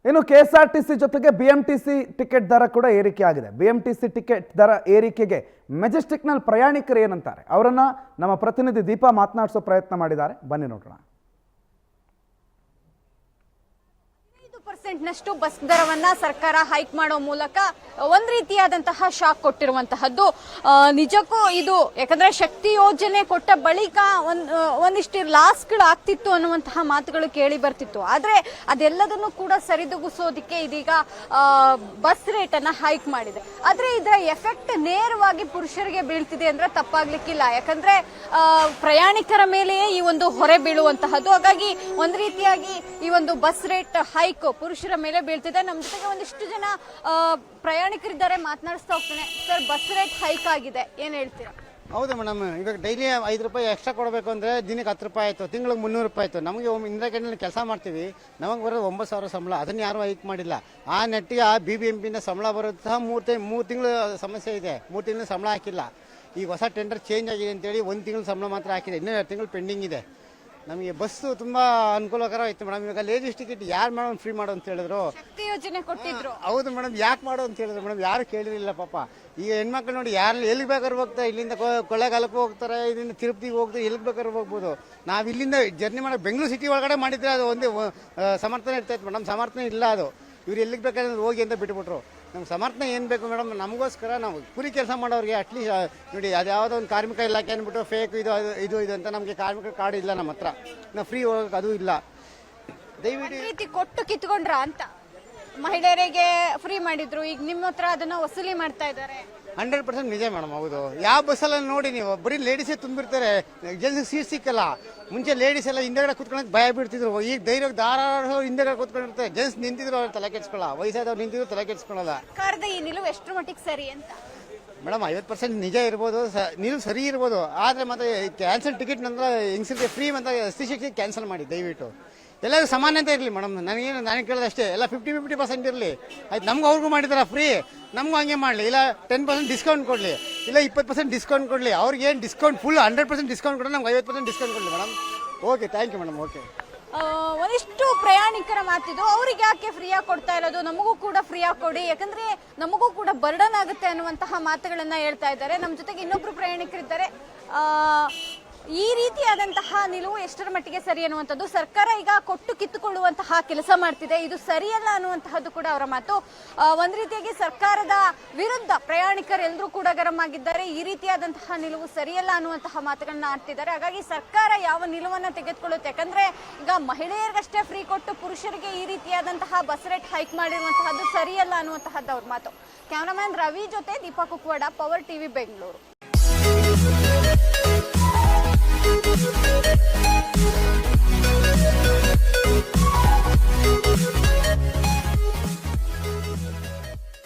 ಇನ್ನು ಕೆಎಸ್ಆರ್ಟಿಸಿ ಜೊತೆಗೆ BMTC ticket ದರ ಕೂಡ ಏರಿಕೆ ಆಗಿದೆ. ಬಿಎಂಟಿಸಿ ಟಿಕೆಟ್ ದರ ಏರಿಕೆಗೆ ಮೆಜೆಸ್ಟಿಕ್ನಲ್ಲಿ ಪ್ರಯಾಣಿಕರು ಏನಂತಾರೆ ಅವರನ್ನ ನಮ್ಮ ಪ್ರತಿನಿಧಿ ದೀಪಾ ಮಾತನಾಡಿಸೋ ಪ್ರಯತ್ನ ಮಾಡಿದ್ದಾರೆ. ಬನ್ನಿ ನೋಡೋಣ. ನಷ್ಟು ಬಸ್ ದರವನ್ನ ಸರ್ಕಾರ ಹೈಕ್ ಮಾಡೋ ಮೂಲಕ ಒಂದ್ ರೀತಿಯಾದಂತಹ ಶಾಕ್ ಕೊಟ್ಟಿರುವಂತಹದ್ದು. ನಿಜಕ್ಕೂ ಇದು ಯಾಕಂದ್ರೆ ಶಕ್ತಿ ಯೋಜನೆ ಕೊಟ್ಟ ಬಳಿಕ ಒಂದಿಷ್ಟು ಲಾಸ್ಗಳು ಆಗ್ತಿತ್ತು ಅನ್ನುವಂತಹ ಮಾತುಗಳು ಕೇಳಿ ಬರ್ತಿತ್ತು. ಆದ್ರೆ ಅದೆಲ್ಲದನ್ನು ಕೂಡ ಸರಿದೂಗಿಸೋದಿಕ್ಕೆ ಇದೀಗ ಬಸ್ ರೇಟ್ ಅನ್ನ ಹೈಕ್ ಮಾಡಿದೆ. ಆದ್ರೆ ಇದರ ಎಫೆಕ್ಟ್ ನೇರವಾಗಿ ಪುರುಷರಿಗೆ ಬೀಳ್ತಿದೆ ಅಂದ್ರೆ ತಪ್ಪಾಗ್ಲಿಕ್ಕಿಲ್ಲ. ಯಾಕಂದ್ರೆ ಪ್ರಯಾಣಿಕರ ಮೇಲೆಯೇ ಈ ಒಂದು ಹೊರೆ ಬೀಳುವಂತಹದ್ದು. ಹಾಗಾಗಿ ಒಂದ್ ರೀತಿಯಾಗಿ ಈ ಒಂದು ಬಸ್ ರೇಟ್ ಹೈಕ್ ಪುರುಷರ ಮೇಲೆ ಬೀಳ್ತಿದೆ. ನಮ್ಮ ಜೊತೆಗೆ ಒಂದಿಷ್ಟು ಜನ ಪ್ರಯಾಣಿಕರಿದ್ದಾರೆ, ಮಾತನಾಡಿಸ್ತಾ ಹೋಗ್ತಾನೆ. ಸರ್, ಬಸ್ ರೇಟ್ ಹೈಕ್ ಆಗಿದೆ, ಏನ್ ಹೇಳ್ತೀರಾ? ಹೌದು ಮೇಡಮ್, ಇವಾಗ ಡೈಲಿ 5 ರೂಪಾಯಿ ಎಕ್ಸ್ಟ್ರಾ ಕೊಡಬೇಕು ಅಂದ್ರೆ ದಿನಕ್ಕೆ 10 ರೂಪಾಯಿ ಆಯ್ತು, ತಿಂಗಳಿಗೆ 300 ರೂಪಾಯಿ ಆಯ್ತು. ನಮಗೆ ಇಂದಿರಾ ಕ್ಯಾಂಟೀನ್ ಕೆಲಸ ಮಾಡ್ತೀವಿ, ನಮಗೆ ಬರೋದು 9,000 ಸಂಬಳ, ಅದನ್ನ ಯಾರು ಹೈಕ್ ಮಾಡಿಲ್ಲ. ಆ ನೆಟ್ಟಿಗೆ ಆ BBMP ಸಂಬಳ ಬರೋದು ಸಹ 3 ತಿಂಗಳು ಸಮಸ್ಯೆ ಇದೆ. 3 ತಿಂಗಳು ಸಂಬಳ ಹಾಕಿಲ್ಲ. ಈಗ ಹೊಸ ಟೆಂಡರ್ ಚೇಂಜ್ ಆಗಿದೆ ಅಂತೇಳಿ 1 ತಿಂಗಳು ಸಂಬಳ ಮಾತ್ರ ಹಾಕಿದೆ, ಇನ್ನೂ 2 ತಿಂಗಳು ಪೆಂಡಿಂಗ್ ಇದೆ. ನಮಗೆ ಬಸ್ಸು ತುಂಬಾ ಅನುಕೂಲಕರ ಆಯ್ತು ಮೇಡಮ್. ಇವಾಗ ಲೇಡೀಸ್ ಟಿಕೆಟ್ ಯಾರು ಮಾಡೋ ಫ್ರೀ ಮಾಡೋ ಅಂತ ಹೇಳಿದ್ರು, ಶಕ್ತಿ ಯೋಜನೆ ಕೊಟ್ಟಿದ್ರು. ಹೌದು ಮೇಡಮ್, ಯಾಕೆ ಮಾಡೋ ಅಂತ ಹೇಳಿದ್ರು ಮೇಡಮ್, ಯಾರು ಕೇಳಿರಲಿಲ್ಲ ಪಾಪ. ಈಗ ಹೆಣ್ಮಕ್ಳು ನೋಡಿ, ಯಾರು ಎಲ್ಲಿಗೆ ಬೇಕಾದ್ರೂ ಹೋಗ್ತಾರೆ, ಇಲ್ಲಿಂದ ಕೊಳ್ಳೇಗಾಲಕ್ಕೂ ಹೋಗ್ತಾರೆ, ಇಲ್ಲಿಂದ ತಿರುಪತಿಗೆ ಹೋಗ್ತಾರೆ, ಎಲ್ಲಿಗೆ ಬೇಕಾದ್ರೂ ಹೋಗ್ಬೋದು. ನಾವು ಇಲ್ಲಿಂದ ಜರ್ನಿ ಮಾಡೋ ಬೆಂಗಳೂರು ಸಿಟಿ ಒಳಗಡೆ ಮಾಡಿದ್ರೆ ಅದು ಒಂದೇ ಸಮರ್ಥನೆ ಇರ್ತೈತೆ ಮೇಡಮ್. ಸಮರ್ಥನೆ ಇಲ್ಲ ಅದು. ಇವ್ರು ಎಲ್ಲಿಗೆ ಬೇಕಾದ್ರೆ ಹೋಗಿ ಅಂತ ಬಿಟ್ಬಿಟ್ರು. ನಮ್ಗೆ ಸಮರ್ಥನೆ ಏನು ಬೇಕು ಮೇಡಮ್? ನಮಗೋಸ್ಕರ ನಾವು ಕೂಲಿ ಕೆಲಸ ಮಾಡೋರಿಗೆ ಅಟ್ಲೀಸ್ಟ್ ನೋಡಿ, ಅದು ಯಾವುದೋ ಒಂದು ಕಾರ್ಮಿಕ ಇಲಾಖೆ ಅಂದ್ಬಿಟ್ಟು ಫೇಕ್ ಇದು ಅಂತ ನಮಗೆ ಕಾರ್ಮಿಕ ಕಾರ್ಡ್ ಇಲ್ಲ ನಮ್ಮ ಹತ್ರ, ನಾವು ಫ್ರೀ ಹೋಗಕ್ಕೆ ಅದು ಇಲ್ಲ. ದಯವಿಟ್ಟು ಕೊಟ್ಟು ಕಿತ್ಕೊಂಡ್ರ ಅಂತ ಮಹಿಳೆಯರಿಗೆ ಫ್ರೀ ಮಾಡಿದ್ರು, ಈಗ ನಿಮ್ಮ ಹತ್ರ ಅದನ್ನ ವಸೂಲಿ ಮಾಡ್ತಾ ಇದ್ದಾರೆ. 100% ನಿಜ ಮೇಡಮ್. ಹೌದು, ಯಾವ ಬಸ್ಸಲ್ಲ ನೋಡಿ ನೀವು, ಬರೀ ಲೇಡೀಸೇ ತುಂಬಿರ್ತಾರೆ, ಜಲ್ದಿ ಸೀಟ್ ಸಿಕ್ಕಲ್ಲ. ಮುಂಚೆ ಲೇಡೀಸ್ ಎಲ್ಲ ಹಿಂದೆಗಡೆ ಕುತ್ಕೊಳಕ್ ಭಯ ಬೀಳ್ತಿದ್ರು. ಈಗ ಧೈರ್ಯ ಧಾರಾಳ ಹಿಂದೆಗಡೆ ಕುತ್ಕೊಂಡಿರ್ತಾರೆ. ಜೆಂಟ್ಸ್ ನಿಂತಿದ್ರು ಅವ್ರು ತಲೆ ಕೆಡ್ಸ್ಕೊಳ್ಳ, ವಯಸ್ಸಾದವ್ರು ನಿಂತಿದ್ರು ತಲೆ ಕೆಡ್ಸ್ಕೊಳ್ಳಲ್ಲ. ಸರ್ಕಾರದ ಈ ನಿಲುವು ಎಷ್ಟರ ಮಟ್ಟಿಗೆ ಸರಿ ಅಂತ ಮೇಡಮ್? 50% ನಿಜ ಇರ್ಬೋದು, ನಿಲುವು ಸರಿ ಇರ್ಬೋದು. ಆದ್ರೆ ಮತ್ತೆ ಕ್ಯಾನ್ಸಲ್ ಟಿಕೆಟ್ ನಂತರ ಹೆಂಗಸರಿಗೆ ಫ್ರೀ ಅಂತ ಸ್ತ್ರೀ ಕ್ಯಾನ್ಸಲ್ ಮಾಡಿ ದಯವಿಟ್ಟು. ಎಲ್ಲರಿಗೂ ಸಮಾನತೆ ಇರಲಿ ಮೇಡಮ್. ನನಗೆ ಕೇಳೋದು ಅಷ್ಟೇ, ಎಲ್ಲ 50% ಇರಲಿ ಆಯ್ತು. ನಮ್ಗೆ ಅವ್ರಿಗೂ ಮಾಡಿದಾರ ಫ್ರೀ, ನಮಗೂ ಹಂಗೆ ಮಾಡಲಿ. ಇಲ್ಲ 10% ಡಿಸ್ಕೌಂಟ್ ಕೊಡಲಿ, ಇಲ್ಲ 20% ಡಿಸ್ಕೌಂಟ್ ಕೊಡಲಿ. ಅವ್ರಿಗೆ ಏನು ಡಿಸ್ಕೌಂಟ್ ಫುಲ್ 100% ಡಿಸ್ಕೌಂಟ್ ಕೊಡಲಿ, ನಮ್ಗೆ 50% ಡಿಸ್ಕೌಂಟ್ ಕೊಡಲಿ madam. Okay, thank you madam. Okay, ಒಂದಿಷ್ಟು ಪ್ರಯಾಣಿಕರ ಮಾತಿದ್ದು. ಅವ್ರಿಗೆ ಯಾಕೆ ಫ್ರೀಯಾಗಿ ಕೊಡ್ತಾ ಇರೋದು, ನಮಗೂ ಕೂಡ ಫ್ರೀಯಾಗಿ ಕೊಡಿ, ಯಾಕಂದ್ರೆ ನಮಗೂ ಕೂಡ ಬರ್ಡನ್ ಆಗುತ್ತೆ ಅನ್ನುವಂತಹ ಮಾತುಗಳನ್ನ ಹೇಳ್ತಾ ಇದ್ದಾರೆ. ನಮ್ಮ ಜೊತೆಗೆ ಇನ್ನೊಬ್ರು ಪ್ರಯಾಣಿಕರಿದ್ದಾರೆ. ಈ ರೀತಿಯಾದಂತಹ ನಿಲುವು ಎಷ್ಟರ ಮಟ್ಟಿಗೆ ಸರಿ ಅನ್ನುವಂಥದ್ದು. ಸರ್ಕಾರ ಈಗ ಕೊಟ್ಟು ಕಿತ್ತುಕೊಳ್ಳುವಂತಹ ಕೆಲಸ ಮಾಡ್ತಿದೆ, ಇದು ಸರಿಯಲ್ಲ ಅನ್ನುವಂತಹದ್ದು ಕೂಡ ಅವರ ಮಾತು. ಒಂದ್ ರೀತಿಯಾಗಿ ಸರ್ಕಾರದ ವಿರುದ್ಧ ಪ್ರಯಾಣಿಕರೆಲ್ಲರೂ ಕೂಡ ಗರಂ ಆಗಿದ್ದಾರೆ. ಈ ರೀತಿಯಾದಂತಹ ನಿಲುವು ಸರಿಯಲ್ಲ ಅನ್ನುವಂತಹ ಮಾತುಗಳನ್ನ ಆಡ್ತಿದ್ದಾರೆ. ಹಾಗಾಗಿ ಸರ್ಕಾರ ಯಾವ ನಿಲುವನ್ನ ತೆಗೆದುಕೊಳ್ಳುತ್ತೆ, ಯಾಕಂದ್ರೆ ಈಗ ಮಹಿಳೆಯರಿಗಷ್ಟೇ ಫ್ರೀ ಕೊಟ್ಟು ಪುರುಷರಿಗೆ ಈ ರೀತಿಯಾದಂತಹ ಬಸ್ ರೇಟ್ ಹೈಕ್ ಮಾಡಿರುವಂತಹದ್ದು ಸರಿಯಲ್ಲ ಅನ್ನುವಂತಹದ್ದು ಅವ್ರ ಮಾತು. ಕ್ಯಾಮರಾಮನ್ ರವಿ ಜೊತೆ ದೀಪಾ ಕುಕ್ವಾಡ, ಪವರ್ ಟಿವಿ, ಬೆಂಗಳೂರು.